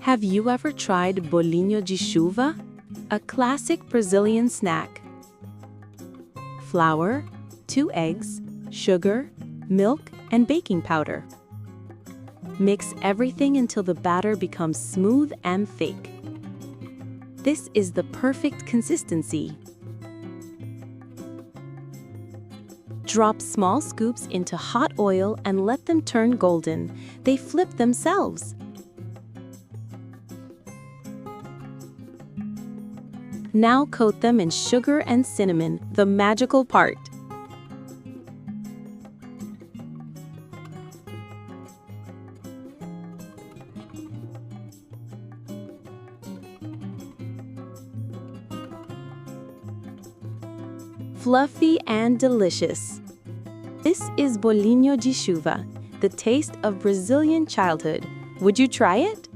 Have you ever tried bolinho de chuva? A classic Brazilian snack. Flour, 2 eggs, sugar, milk, and baking powder. Mix everything until the batter becomes smooth and thick. This is the perfect consistency. Drop small scoops into hot oil and let them turn golden. They flip themselves. Now coat them in sugar and cinnamon, the magical part. Fluffy and delicious. This is bolinho de chuva, the taste of Brazilian childhood. Would you try it?